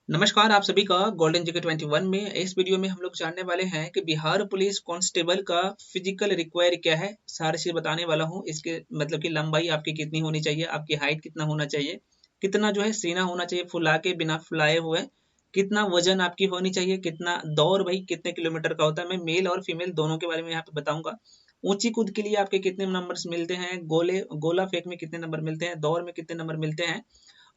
नमस्कार आप सभी का गोल्डन जीके 21 में इस वीडियो में हम लोग जानने वाले हैं कि बिहार पुलिस कांस्टेबल का फिजिकल रिक्वायर क्या है। सारी चीज बताने वाला हूँ। इसके मतलब कि लंबाई आपकी कितनी होनी चाहिए, आपकी हाइट कितना होना चाहिए, कितना जो है सीना होना चाहिए फुला के बिना फुलाए हुए, कितना वजन आपकी होनी चाहिए, कितना दौड़ भाई कितने किलोमीटर का होता है। मैं मेल और फीमेल दोनों के बारे में यहाँ पे बताऊंगा। ऊंची कूद के लिए आपके कितने नंबर्स मिलते हैं, गोला फेंक में कितने नंबर मिलते हैं, दौड़ में कितने नंबर मिलते हैं,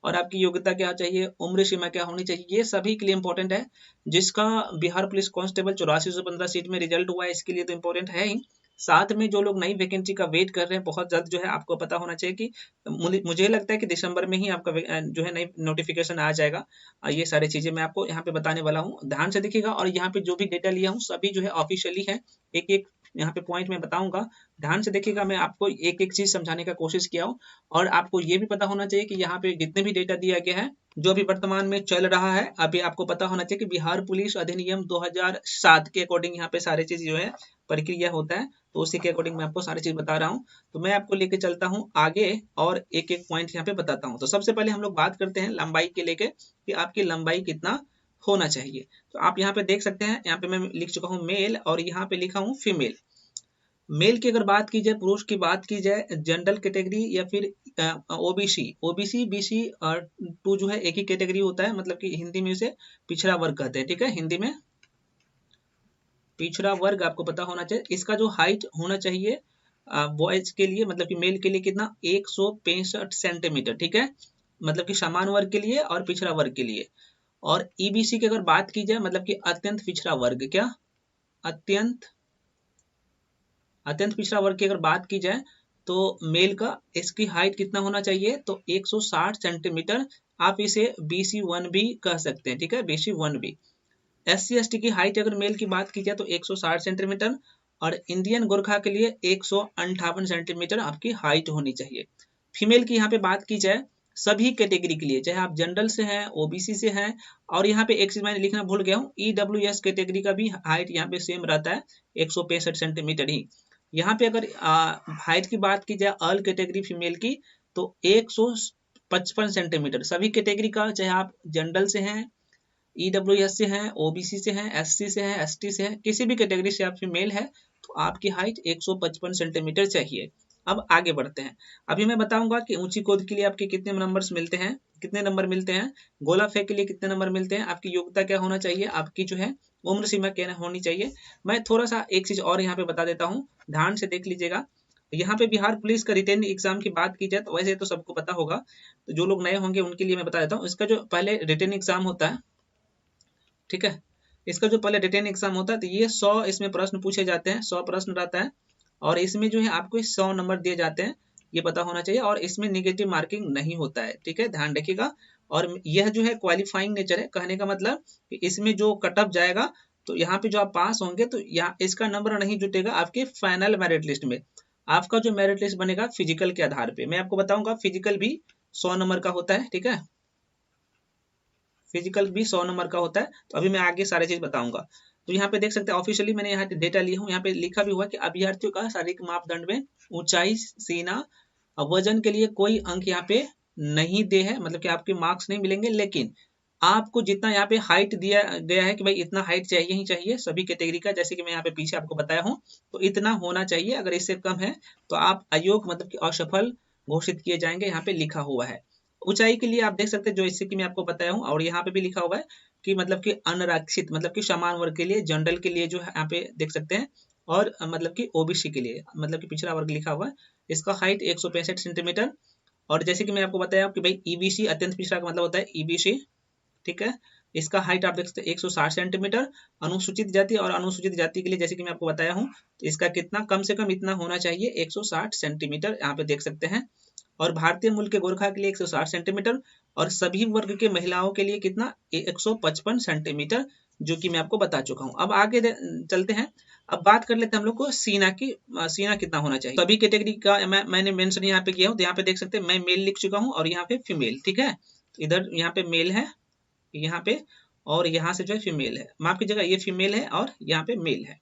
और आपकी योग्यता क्या चाहिए, उम्र सीमा क्या होनी चाहिए, ये सभी के लिए इंपॉर्टेंट है। जिसका बिहार पुलिस कांस्टेबल 8415 सीट में रिजल्ट हुआ है, इसके लिए तो इंपॉर्टेंट है ही। साथ में जो लोग नई वैकेंसी का वेट कर रहे हैं, बहुत जल्द जो है आपको पता होना चाहिए कि मुझे लगता है कि दिसंबर में ही आपका जो है नई नोटिफिकेशन आ जाएगा। ये सारी चीजें मैं आपको यहाँ पे बताने वाला हूँ, ध्यान से देखिएगा। और यहाँ पे जो भी डेटा लिया हूँ सभी जो है ऑफिशियली है। एक एक यहाँ पे पॉइंट में बताऊंगा, ध्यान से देखिएगा। मैं आपको एक एक चीज समझाने का कोशिश किया हूँ। और आपको ये भी पता होना चाहिए कि यहाँ पे जितने भी डेटा दिया गया है, जो भी वर्तमान में चल रहा है, अभी आपको पता होना चाहिए कि बिहार पुलिस अधिनियम 2007 के अकॉर्डिंग यहाँ पे सारी चीज जो है प्रक्रिया होता है। तो उसी के अकॉर्डिंग मैं आपको सारी चीज बता रहा हूँ। तो मैं आपको लेके चलता हूँ आगे और एक एक पॉइंट यहाँ पे बताता हूँ। तो सबसे पहले हम लोग बात करते हैं लंबाई के लेके कि आपकी लंबाई कितना होना चाहिए। तो आप यहाँ पे देख सकते हैं, यहाँ पे मैं लिख चुका हूँ मेल और यहाँ पे लिखा हूँ फीमेल। मेल की अगर बात की जाए, पुरुष की बात की जाए, जनरल कैटेगरी या फिर ओबीसी, ओबीसी बीसी और टू जो है एक ही कैटेगरी होता है। मतलब कि हिंदी में उसे पिछड़ा वर्ग कहते हैं। ठीक है, हिंदी में पिछड़ा वर्ग आपको पता होना चाहिए। इसका जो हाइट होना चाहिए बॉयज के लिए, मतलब कि मेल के लिए कितना, 165 सेंटीमीटर। ठीक है, मतलब कि समान वर्ग के लिए और पिछड़ा वर्ग के लिए। और ईबीसी की अगर बात की जाए, मतलब कि अत्यंत पिछड़ा वर्ग, क्या अत्यंत अत्यंत पिछड़ा वर्ग की अगर बात की जाए तो मेल का इसकी हाइट कितना होना चाहिए, तो 160 सेंटीमीटर। आप इसे BC1 भी कह सकते हैं। ठीक है, BC1 भी। SC/ST की हाइट अगर मेल की बात की जाए तो 160 सेंटीमीटर, और इंडियन गोरखा के लिए 158 सेंटीमीटर आपकी हाइट होनी चाहिए। फीमेल की यहाँ पे बात की जाए, सभी कैटेगरी के लिए, चाहे आप जनरल से हैं, ओबीसी से हैं, और यहाँ पे एक चीज मैंने लिखना भूल गया हूँ, EWS कैटेगरी का भी हाइट यहाँ पे सेम रहता है, 165 सेंटीमीटर ही। यहाँ पे अगर हाइट की बात की जाए ऑल कैटेगरी फीमेल की, तो 155 सेंटीमीटर सभी कैटेगरी का, चाहे आप जनरल से हैं, EWS से हैं, ओबीसी से हैं, SC से हैं, ST से हैं, किसी भी कैटेगरी से आप फीमेल है तो आपकी हाइट 155 सेंटीमीटर चाहिए। अब आगे बढ़ते हैं। अभी मैं बताऊंगा कि ऊंची कूद के लिए आपके कितने नंबर्स मिलते हैं, कितने नंबर मिलते हैं, गोला फेंक के लिए कितने नंबर मिलते हैं, आपकी योग्यता क्या होना चाहिए, आपकी जो है उम्र सीमा क्या होनी चाहिए। मैं थोड़ा सा एक चीज और यहाँ पे बता देता हूँ, ध्यान से देख लीजिएगा। यहाँ पे बिहार पुलिस का रिटेन एग्जाम की बात की जाए तो वैसे तो सबको पता होगा, तो जो लोग नए होंगे उनके लिए मैं बता देता हूँ। इसका जो पहले रिटेन एग्जाम होता है, ठीक है, इसका जो पहले रिटेन एग्जाम होता है तो ये 100 इसमें प्रश्न पूछे जाते हैं, 100 प्रश्न रहता है। और इसमें जो है आपको 100 नंबर दिए जाते हैं, ये पता होना चाहिए। और इसमें निगेटिव मार्किंग नहीं होता है। ठीक है, ध्यान रखिएगा। और यह जो है क्वालिफाइंग नेचर है, कहने का मतलब कि इसमें जो कट ऑफ जाएगा, तो यहाँ पे जो आप पास होंगे तो यहाँ इसका नंबर नहीं जुटेगा आपके फाइनल मेरिट लिस्ट में। आपका जो मेरिट लिस्ट बनेगा फिजिकल के आधार पे, मैं आपको बताऊंगा फिजिकल भी 100 नंबर का होता है। ठीक है, फिजिकल भी 100 नंबर का होता है। तो अभी मैं आगे सारी चीज बताऊंगा। तो यहाँ पे देख सकते हैं ऑफिशियली मैंने यहाँ डेटा लिया हूँ, यहाँ पे लिखा भी हुआ है कि अभ्यर्थियों का शारीरिक मापदंड में ऊंचाई, सीना और वजन के लिए कोई अंक यहाँ पे नहीं दे है, मतलब कि आपके मार्क्स नहीं मिलेंगे। लेकिन आपको जितना यहाँ पे हाइट दिया गया है कि भाई इतना हाइट चाहिए ही चाहिए सभी कैटेगरी का, जैसे कि मैं यहाँ पे पीछे आपको बताया हूँ, तो इतना होना चाहिए। अगर इससे कम है तो आप अयोग्य मतलब कि असफल घोषित किए जाएंगे, यहाँ पे लिखा हुआ है। ऊंचाई के लिए आप देख सकते हैं जो इससे कि मैं आपको बताया हूँ, और यहाँ पे भी लिखा हुआ है कि मतलब कि अनारक्षित मतलब कि समान वर्ग के लिए, जनरल के लिए जो है यहाँ पे देख सकते हैं, और मतलब कि ओबीसी के लिए मतलब कि पिछड़ा वर्ग लिखा हुआ है। इसका हाइट 165 सेंटीमीटर। और जैसे कि मैं आपको बताया कि भाई ईबीसी अत्यंत पिछड़ा का मतलब होता है ईबीसी। ठीक है, इसका हाइट आप देख सकते हैं 160 सेंटीमीटर। अनुसूचित जाति और अनुसूचित जाति के लिए जैसे कि मैं आपको बताया हूँ, तो इसका कितना कम से कम इतना होना चाहिए, 160 सेंटीमीटर यहाँ पे देख सकते हैं। और भारतीय मूल के गोरखा के लिए 160 सेंटीमीटर, और सभी वर्ग के महिलाओं के लिए कितना, 155 सेंटीमीटर, जो कि मैं आपको बता चुका हूँ। अब आगे चलते हैं। अब बात कर लेते हैं हम लोग को सीना की, सीना कितना होना चाहिए। सभी कैटेगरी का मैंने मेंशन यहाँ पे किया हूँ। तो यहाँ पे देख सकते हैं मैं मेल लिख चुका हूँ और यहाँ पे फीमेल। ठीक है, इधर यहाँ पे मेल है, यहाँ पे, और यहाँ से जो है फीमेल है, माफ कीजिएगा ये फीमेल है और यहाँ पे मेल है।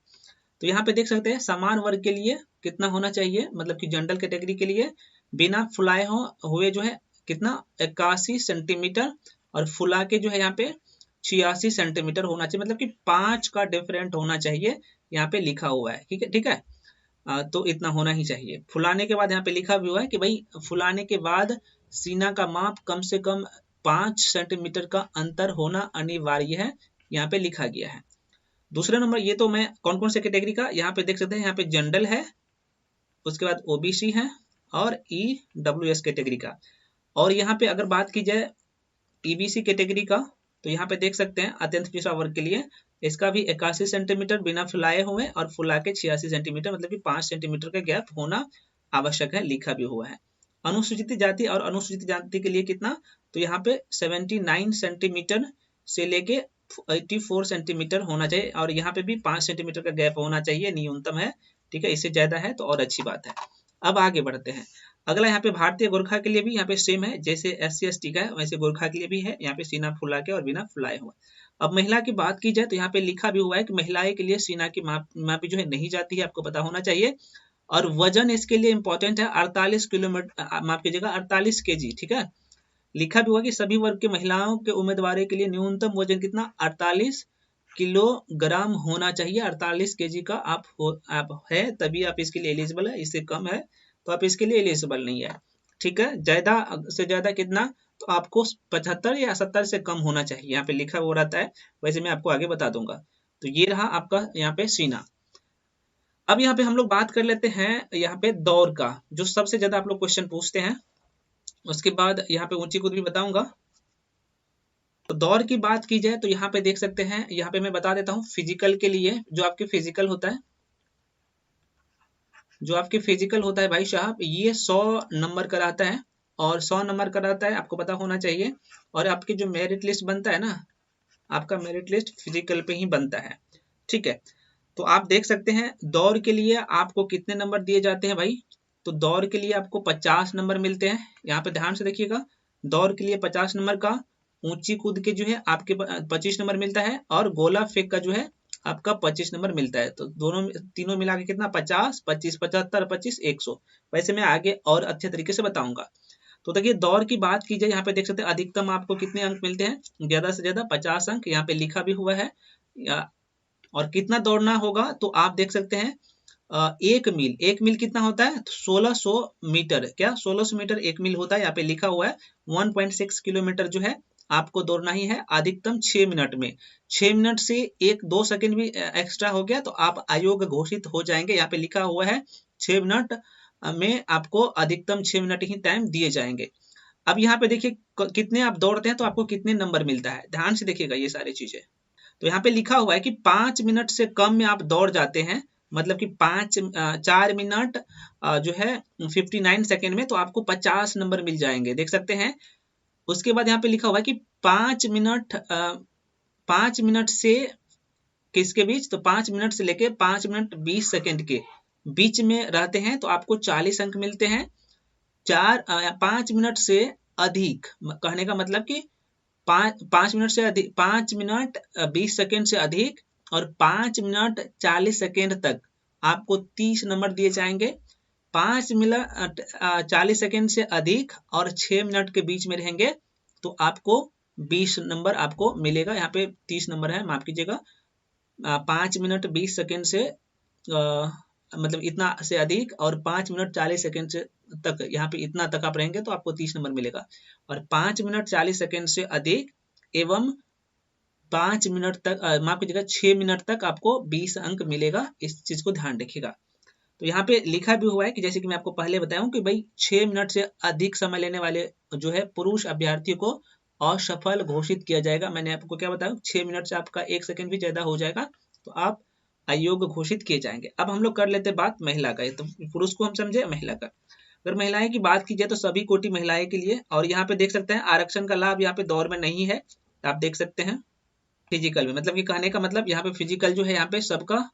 तो यहाँ पे देख सकते हैं समान वर्ग के लिए कितना होना चाहिए, मतलब कि जनरल कैटेगरी के लिए बिना फुलाए हुए जो है कितना, 81 सेंटीमीटर, और फुला के जो है यहाँ पे 86 सेंटीमीटर होना चाहिए, मतलब कि 5 का डिफरेंट होना चाहिए, यहाँ पे लिखा हुआ है। ठीक है, ठीक है। तो इतना होना ही चाहिए। फुलाने के बाद यहाँ पे लिखा भी हुआ है कि भाई फुलाने के बाद सीना का माप कम से कम 5 सेंटीमीटर का अंतर होना अनिवार्य है, यहाँ पे लिखा गया है। दूसरा नंबर, ये तो मैं कौन कौन से कैटेगरी का यहाँ पे देख सकते हैं, यहाँ पे जनरल है, उसके बाद ओबीसी है और ईडब्ल्यूएस कैटेगरी का। और यहाँ पे अगर बात की जाए ईबीसी कैटेगरी का, तो यहाँ पे देख सकते हैं अत्यंत पिछड़ा वर्ग के लिए इसका भी 81 सेंटीमीटर बिना फुलाए हुए और फुला के 86 सेंटीमीटर, मतलब कि 5 सेंटीमीटर का गैप होना आवश्यक है, लिखा भी हुआ है। अनुसूचित जाति और अनुसूचित जाति के लिए कितना, तो यहाँ पे 79 सेंटीमीटर से लेके 84 सेंटीमीटर होना चाहिए, और यहाँ पे भी 5 सेंटीमीटर का गैप होना चाहिए, न्यूनतम है। ठीक है, इससे ज्यादा है तो और अच्छी बात है। अब आगे बढ़ते हैं। अगला यहाँ पे भारतीय गोरखा के लिए भी यहाँ पे सेम है, जैसे SC/ST का है वैसे गोरखा के लिए भी है, यहाँ पे सीना फुला के और बिना फुलाए हुआ। अब महिला की बात की जाए तो यहाँ पे लिखा भी हुआ है कि महिलाएं के लिए सीना की मापी जो है नहीं जाती है, आपको पता होना चाहिए। और वजन इसके लिए इंपॉर्टेंट है, 48 किलोमीटर, माफ कीजिएगा 48 kg। ठीक है, लिखा भी हुआ कि सभी वर्ग की महिलाओं के उम्मीदवार के लिए न्यूनतम वजन कितना 48 किलोग्राम होना चाहिए। 48 kg का आप है तभी आप इसके लिए एलिजिबल है, इससे कम है तो आप इसके लिए एलिजिबल नहीं है। ठीक है, ज्यादा से ज्यादा कितना, तो आपको 75 या 70 से कम होना चाहिए, यहाँ पे लिखा हुआ रहता है, वैसे मैं आपको आगे बता दूंगा। तो ये रहा आपका यहाँ पे सीना। अब यहाँ पे हम लोग बात कर लेते हैं यहाँ पे दौड़ का, जो सबसे ज्यादा आप लोग क्वेश्चन पूछते हैं। उसके बाद यहाँ पे ऊंची कूद भी बताऊंगा। तो दौड़ की बात की जाए तो यहाँ पे देख सकते हैं, यहाँ पे मैं बता देता हूँ फिजिकल के लिए, जो आपके फिजिकल होता है, जो आपके फिजिकल होता है भाई साहब, ये 100 नंबर का रहता है, और 100 नंबर का रहता है, आपको पता होना चाहिए। और आपकी जो मेरिट लिस्ट बनता है ना, आपका मेरिट लिस्ट फिजिकल पे ही बनता है। ठीक है, तो आप देख सकते हैं दौड़ के लिए आपको कितने नंबर दिए जाते हैं भाई, तो दौड़ के लिए आपको 50 नंबर मिलते हैं। यहाँ पे ध्यान से देखिएगा, दौड़ के लिए 50 नंबर का, ऊंची कूद के जो है आपके 25 नंबर मिलता है, और गोला फेंक का जो है आपका 25 नंबर मिलता है। तो दोनों तीनों मिला के कितना, 50, 25, 75, 25, 100। वैसे मैं आगे और अच्छे तरीके से बताऊंगा। तो देखिए दौड़ की बात की जाए, यहाँ पे देख सकते हैं अधिकतम आपको कितने अंक मिलते हैं, ज्यादा से ज्यादा 50 अंक, यहाँ पे लिखा भी हुआ है। और कितना दौड़ना होगा, तो आप देख सकते हैं 1 मील कितना होता है, तो 1600 मीटर, क्या 1600 मीटर 1 मील होता है, यहाँ पे लिखा हुआ है। 1.6 किलोमीटर जो है आपको दौड़ना ही है, अधिकतम 6 मिनट में। 6 मिनट से 1-2 सेकंड भी एक्स्ट्रा हो गया तो आप अयोग्य घोषित हो जाएंगे। यहाँ पे लिखा हुआ है 6 मिनट में आपको अधिकतम 6 मिनट ही टाइम दिए जाएंगे। अब यहाँ पे देखिए कितने आप दौड़ते हैं तो आपको कितने नंबर मिलता है, ध्यान से देखिएगा ये सारी चीजें। तो यहाँ पे लिखा हुआ है कि 5 मिनट से कम में आप दौड़ जाते हैं, मतलब कि 4 मिनट जो है 59 सेकेंड में, तो आपको 50 नंबर मिल जाएंगे, देख सकते हैं। उसके बाद यहाँ पे लिखा हुआ है कि 5 मिनट से किसके बीच, तो 5 मिनट से लेके 5 मिनट 20 सेकेंड के बीच में रहते हैं तो आपको 40 अंक मिलते हैं। 5 मिनट से अधिक, कहने का मतलब कि 5 मिनट से अधिक, 5 मिनट 20 सेकेंड से अधिक और 5 मिनट 40 सेकेंड तक आपको 30 नंबर दिए जाएंगे। 5 मिनट 40 सेकेंड से अधिक और 6 मिनट के बीच में रहेंगे तो आपको 20 नंबर आपको मिलेगा। यहाँ पे 30 नंबर है, माफ कीजिएगा। 5 मिनट 20 सेकेंड से मतलब इतना से अधिक और 5 मिनट 40 सेकेंड से तक, यहाँ पे इतना तक आप रहेंगे तो आपको 30 नंबर मिलेगा। और 5 मिनट 40 सेकेंड से अधिक एवं 5 मिनट तक, माफ कीजिएगा 6 मिनट तक आपको 20 अंक मिलेगा। इस चीज को ध्यान रखिएगा। तो यहाँ पे लिखा भी हुआ है कि जैसे कि मैं आपको पहले बताया हूँ कि भाई 6 मिनट से अधिक समय लेने वाले जो है पुरुष अभ्यर्थियों को असफल घोषित किया जाएगा। मैंने आपको क्या बताया, 6 मिनट से आपका 1 सेकंड भी ज्यादा हो जाएगा तो आप अयोग्य घोषित किए जाएंगे। अब हम लोग कर लेते हैं बात महिला का, तो पुरुष को हम समझे, महिला का। अगर महिलाएं की बात की जाए तो सभी कोटि महिलाएं के लिए, और यहाँ पे देख सकते हैं आरक्षण का लाभ यहाँ पे दौड़ में नहीं है, आप देख सकते हैं। फिजिकल में, मतलब कि कहने का मतलब यहाँ पे फिजिकल जो है यहाँ पे सबका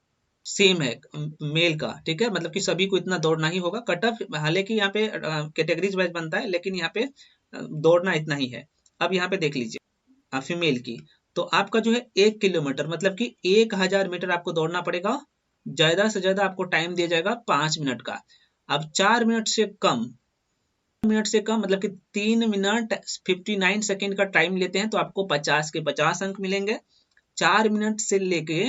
सेम है, मेल का, ठीक है, मतलब कि सभी को इतना दौड़ना ही होगा। कट ऑफ हालांकि यहाँ पे कैटेगरीज वाइज बनता है, लेकिन यहाँ पे दौड़ना इतना ही है। अब यहाँ पे देख लीजिए फीमेल की, तो आपका जो है 1 किलोमीटर मतलब कि 1000 मीटर आपको दौड़ना पड़ेगा। ज्यादा से ज्यादा आपको टाइम दिया जाएगा 5 मिनट का। अब 4 मिनट से कम मिनट से कम मतलब कि 3 मिनट 59 सेकेंड का टाइम लेते हैं तो आपको 50 के 50 अंक मिलेंगे। 4 मिनट से लेके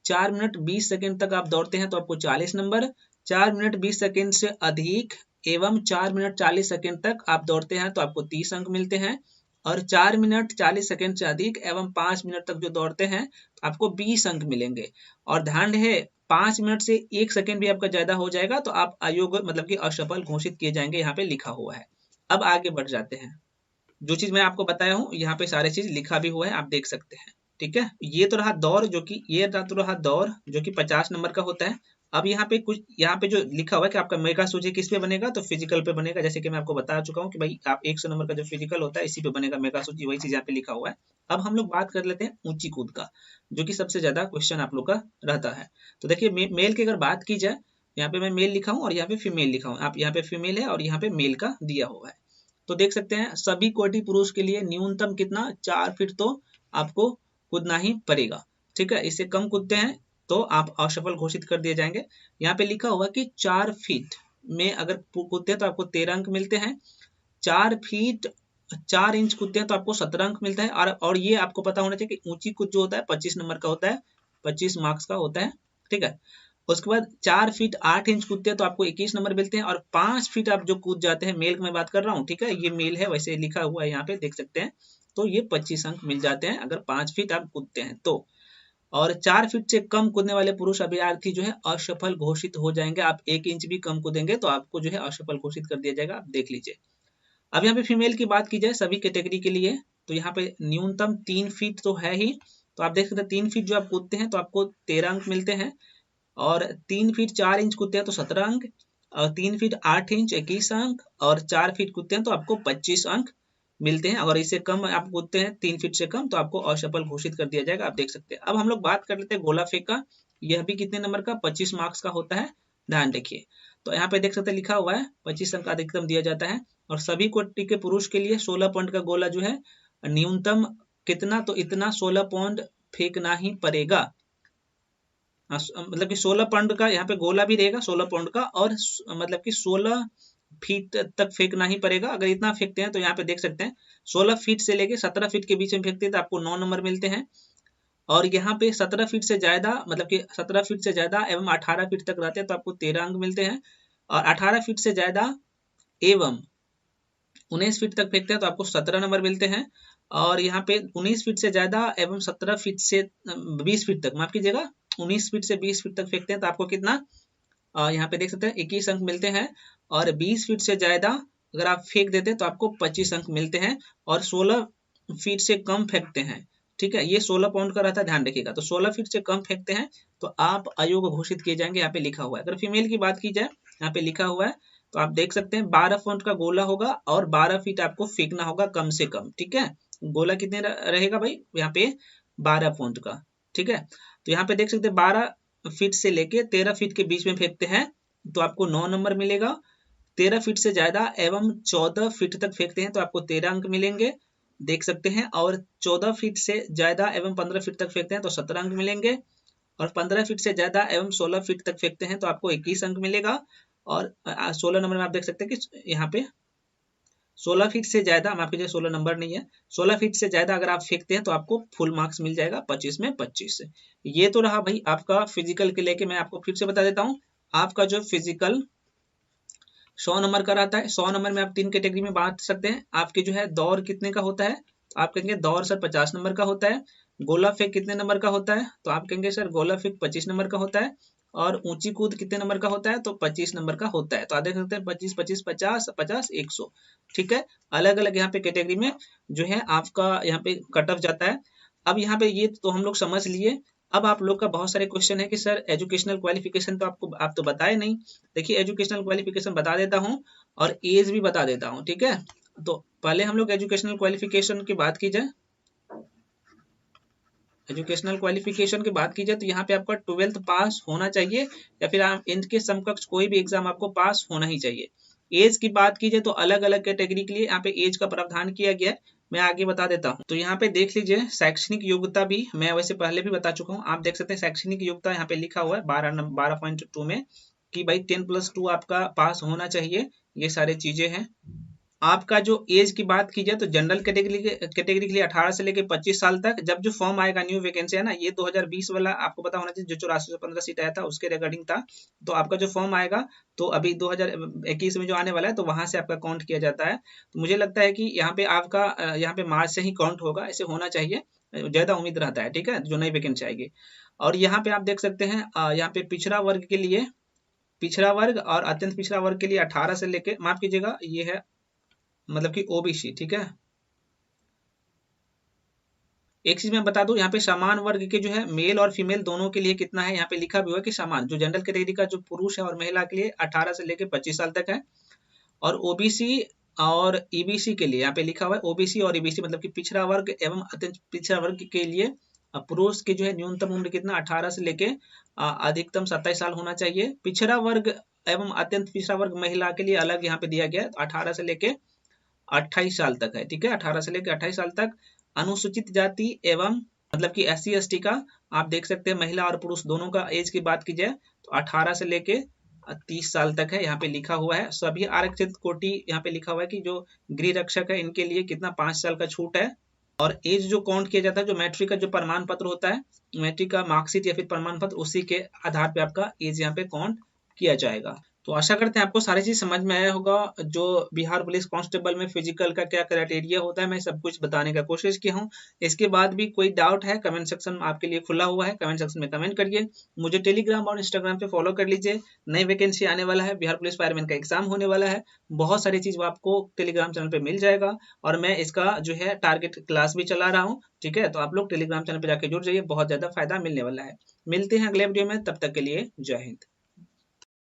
4 मिनट 20 सेकेंड तक आप दौड़ते हैं तो आपको 40 नंबर। 4 मिनट 20 सेकेंड से अधिक एवं 4 मिनट 40 सेकेंड तक आप दौड़ते हैं तो आपको 30 अंक मिलते हैं। और 4 मिनट 40 सेकेंड से अधिक एवं 5 मिनट तक जो दौड़ते हैं तो आपको 20 अंक मिलेंगे। और ध्यान रहे 5 मिनट से 1 सेकेंड भी आपका ज्यादा हो जाएगा तो आप अयोग्य मतलब कि असफल घोषित किए जाएंगे, यहाँ पे लिखा हुआ है। अब आगे बढ़ जाते हैं। जो चीज मैं आपको बताया हूँ यहाँ पे सारे चीज लिखा भी हुआ है, आप देख सकते हैं। ठीक है, ये तो रहा दौड़ जो कि 50 नंबर का होता है। अब यहाँ पे कुछ यहाँ पे जो लिखा हुआ है कि आपका मेगा सूची किस पे बनेगा, तो फिजिकल पे बनेगा। जैसे कि मैं आपको बता चुका हूँ कि भाई आप 100 नंबर का जो फिजिकल होता है इसी पे बनेगा मेगा सूची, वही चीज यहाँ पे लिखा हुआ है। अब हम लोग बात कर लेते हैं ऊंची कूद का, जो कि सबसे ज्यादा क्वेश्चन आप लोग का रहता है। तो देखिए मेल की अगर बात की जाए, यहाँ पे मैं मेल लिखा हूँ और यहाँ पे फीमेल लिखा हूँ। आप यहाँ पे फीमेल है और यहाँ पे मेल का दिया हुआ है। तो देख सकते हैं सभी कोटि पुरुष के लिए न्यूनतम कितना 4 फीट तो आपको कूदना ही पड़ेगा। ठीक है, इससे कम कूदते हैं तो आप असफल घोषित कर दिए जाएंगे। यहाँ पे लिखा हुआ कि 4 फीट में अगर कूदते हैं तो आपको 13 अंक मिलते हैं। 4 फीट 4 इंच कूदते हैं तो आपको 17 अंक मिलता है। और ये आपको पता होना चाहिए कि ऊंची कूद जो होता है 25 नंबर का होता है, 25 मार्क्स का होता है। ठीक है, उसके बाद 4 फीट 8 इंच कूदते हैं तो आपको 21 नंबर मिलते हैं। और 5 फीट आप जो कूद जाते हैं, मेल की मैं बात कर रहा हूँ। ठीक है, ये मेल है, वैसे लिखा हुआ है यहाँ पे देख सकते हैं। तो ये 25 अंक मिल जाते हैं अगर 5 फीट आप कूदते हैं तो। और 4 फीट से कम कूदने वाले पुरुष अभ्यर्थी जो है असफल घोषित हो जाएंगे। आप 1 इंच भी कम कूदेंगे तो आपको जो है असफल घोषित कर दिया जाएगा, आप देख लीजिए। अब यहाँ पे फीमेल की बात की जाए सभी कैटेगरी के लिए, तो यहाँ पे न्यूनतम 3 फीट तो है ही। तो आप देख सकते हैं 3 फीट जो आप कूदते हैं तो आपको 13 अंक मिलते हैं। और 3 फीट 4 इंच कूदते हैं तो 17 अंक। और 3 फीट 8 इंच 21 अंक। और 4 फीट कूदते हैं तो आपको 25 अंक मिलते हैं। अगर इससे कम आप कूदते हैं 3 फीट से कम तो आपको असफल घोषित कर दिया जाएगा, आप देख सकते हैं। अब हम लोग बात कर लेते हैं गोला फेंक का। यह भी कितने नंबर का 25 मार्क्स का होता है, ध्यान रखिए। तो यहाँ पे देख सकते हैं लिखा हुआ है 25 अंक अधिकतम दिया जाता है। और सभी कोटि के पुरुष के लिए 16 पॉइंट का गोला जो है न्यूनतम कितना, तो इतना 16 पॉइंट फेंकना ही पड़ेगा। मतलब कि 16 पाउंड का यहाँ पे गोला भी रहेगा 16 पाउंड का। और मतलब कि 16 फीट तक फेंकना ही पड़ेगा। अगर इतना फेंकते हैं तो यहाँ पे देख सकते हैं 16 फीट से लेके 17 फीट के बीच में फेंकते हैं तो आपको 9 नंबर मिलते हैं। और यहाँ पे 17 फीट से ज्यादा मतलब कि 17 फीट से ज्यादा एवं 18 फीट तक रहते हैं तो आपको 13 अंक मिलते हैं। और 18 फीट से ज्यादा एवं 19 फीट तक फेंकते हैं तो आपको 17 नंबर मिलते हैं। और यहाँ पे 19 फीट से ज्यादा एवं 17 फीट से 20 फीट तक, माफ कीजिएगा 19 फीट से 20 फीट तक फेंकते हैं तो आपको कितना, यहाँ पे देख सकते हैं 21 अंक मिलते हैं। और 20 फीट से ज्यादा अगर आप फेंक देते हैं तो आपको 25 अंक मिलते हैं। और 16 फीट से कम फेंकते हैं, ठीक है, ये 16 पाउंड का रहता है, ध्यान रखिएगा। तो 16 फीट से कम फेंकते हैं तो आप अयोग्य घोषित किए जाएंगे, यहाँ पे लिखा हुआ है। अगर फीमेल की बात की जाए, यहाँ पे लिखा हुआ है तो आप देख सकते हैं 12 पाउंड का गोला होगा और 12 फीट आपको फेंकना होगा कम से कम। ठीक है, गोला कितने रहेगा भाई, यहाँ पे 12 पाउंड का। ठीक है, तो यहाँ पे देख सकते हैं 12 फीट से लेके 13 फीट के बीच में फेंकते हैं तो आपको 9 नंबर मिलेगा। 13 फीट से ज्यादा एवं 14 फीट तक फेंकते हैं तो आपको 13 अंक मिलेंगे, देख सकते हैं। और 14 फीट से ज्यादा एवं 15 फीट तक फेंकते हैं तो 17 अंक मिलेंगे। और 15 फीट से ज्यादा एवं 16 फीट तक फेंकते हैं तो आपको 21 अंक मिलेगा। और 16 नंबर में आप देख सकते हैं कि यहाँ पे 16 फीट से ज्यादा, माफ कीजिए 16 नंबर नहीं है, 16 फीट से ज्यादा अगर आप फेंकते हैं तो आपको फुल मार्क्स मिल जाएगा 25 में 25। ये तो रहा भाई आपका फिजिकल के लेके। मैं आपको फिर से बता देता हूँ, आपका जो फिजिकल 100 नंबर का रहता है। 100 नंबर में आप 3 कैटेगरी में बांट सकते हैं। आपके जो है दौड़ कितने का होता है, तो आप कहेंगे दौड़ सर 50 नंबर का होता है। गोला फेंक कितने नंबर का होता है, तो आप कहेंगे सर गोला फेंक 25 नंबर का होता है। और ऊंची कूद कितने नंबर का होता है, तो 25 नंबर का होता है। तो आप देख सकते हैं 25 25 50 50 100। ठीक है, अलग अलग यहाँ पे कैटेगरी में जो है आपका यहाँ पे कट ऑफ जाता है। अब यहाँ पे ये तो हम लोग समझ लिए। अब आप लोग का बहुत सारे क्वेश्चन है कि सर एजुकेशनल क्वालिफिकेशन तो आप तो बताए नहीं। देखिए एजुकेशनल क्वालिफिकेशन बता देता हूँ और एज भी बता देता हूँ। ठीक है, तो पहले हम लोग एजुकेशनल क्वालिफिकेशन की बात की जाए। एजुकेशनल क्वालिफिकेशन की बात की जाए तो यहाँ पे आपका 12th पास होना चाहिए या फिर आप इनके समकक्ष कोई भी एग्जाम आपको पास होना ही चाहिए। एज की बात की जाए तो अलग अलग कैटेगरी के लिए यहाँ पे एज का प्रावधान किया गया है, मैं आगे बता देता हूँ। तो यहाँ पे देख लीजिए शैक्षणिक योग्यता भी मैं वैसे पहले भी बता चुका हूँ। आप देख सकते हैं शैक्षणिक योग्यता यहाँ पे लिखा हुआ है 12.2 में कि भाई 10+2 आपका पास होना चाहिए। ये सारी चीजें हैं। आपका जो एज की बात की जाए तो जनरल कैटेगरी के लिए 18 से लेके 25 साल तक, जब जो फॉर्म आएगा न्यू वैकेंसी है ना, ये 2020 वाला आपको पता होना चाहिए, जो 8415 सीट आया था उसके रिगार्डिंग था। तो आपका जो फॉर्म आएगा तो अभी 2021 में जो आने वाला है तो वहां से आपका काउंट किया जाता है। तो मुझे लगता है कि यहाँ पे आपका यहाँ पे मार्च से ही काउंट होगा, ऐसे होना चाहिए, ज्यादा उम्मीद रहता है, ठीक है, जो नई वैकेंसी आएगी। और यहाँ पे आप देख सकते हैं यहाँ पे पिछड़ा वर्ग के लिए, पिछड़ा वर्ग और अत्यंत पिछड़ा वर्ग के लिए 18 से लेके, माफ कीजिएगा ये है मतलब कि ओबीसी, ठीक है। एक चीज मैं बता दूं, यहाँ पे समान वर्ग के जो है मेल और फीमेल दोनों के लिए कितना है, यहाँ पे लिखा भी हुआ है कि समान, जो जनरल कैटेगरी का जो पुरुष है और महिला के लिए 18 से लेके 25 साल तक है, और ओबीसी और ईबीसी के लिए यहाँ पे लिखा हुआ है, ओबीसी और ईबीसी मतलब कि पिछड़ा वर्ग एवं अत्यंत पिछड़ा वर्ग के लिए पुरुष की जो है न्यूनतम उम्र कितना 18 से लेके अधिकतम 27 साल होना चाहिए। पिछड़ा वर्ग एवं अत्यंत पिछड़ा वर्ग महिला के लिए अलग यहाँ पे दिया गया है, 18 से लेके 28 साल तक है, ठीक है, 18 से लेकर 28 साल तक। अनुसूचित जाति एवं मतलब कि SC ST का आप देख सकते हैं, महिला और पुरुष दोनों का एज की बात की जाए तो 18 से लेके 30 साल तक है, यहाँ पे लिखा हुआ है। सभी आरक्षित कोटि यहाँ पे लिखा हुआ है कि जो गृह रक्षक है इनके लिए कितना 5 साल का छूट है। और एज जो काउंट किया जाता है, जो मैट्रिक का जो प्रमाण पत्र होता है, मैट्रिक का मार्कशीट या फिर प्रमाण पत्र, उसी के आधार पे आपका एज यहाँ पे काउंट किया जाएगा। तो आशा करते हैं आपको सारी चीज समझ में आया होगा। जो बिहार पुलिस कांस्टेबल में फिजिकल का क्या क्राइटेरिया होता है, मैं सब कुछ बताने का कोशिश किया हूँ। इसके बाद भी कोई डाउट है, कमेंट सेक्शन आपके लिए खुला हुआ है, कमेंट सेक्शन में कमेंट करिए। मुझे टेलीग्राम और इंस्टाग्राम पे फॉलो कर लीजिए। नई वैकेंसी आने वाला है, बिहार पुलिस फायरमैन का एग्जाम होने वाला है, बहुत सारी चीज आपको टेलीग्राम चैनल पे मिल जाएगा। और मैं इसका जो है टारगेट क्लास भी चला रहा हूँ, ठीक है, तो आप लोग टेलीग्राम चैनल पे जाके जुड़ जाइए, बहुत ज्यादा फायदा मिलने वाला है। मिलते हैं अगले वीडियो में, तब तक के लिए जय हिंद।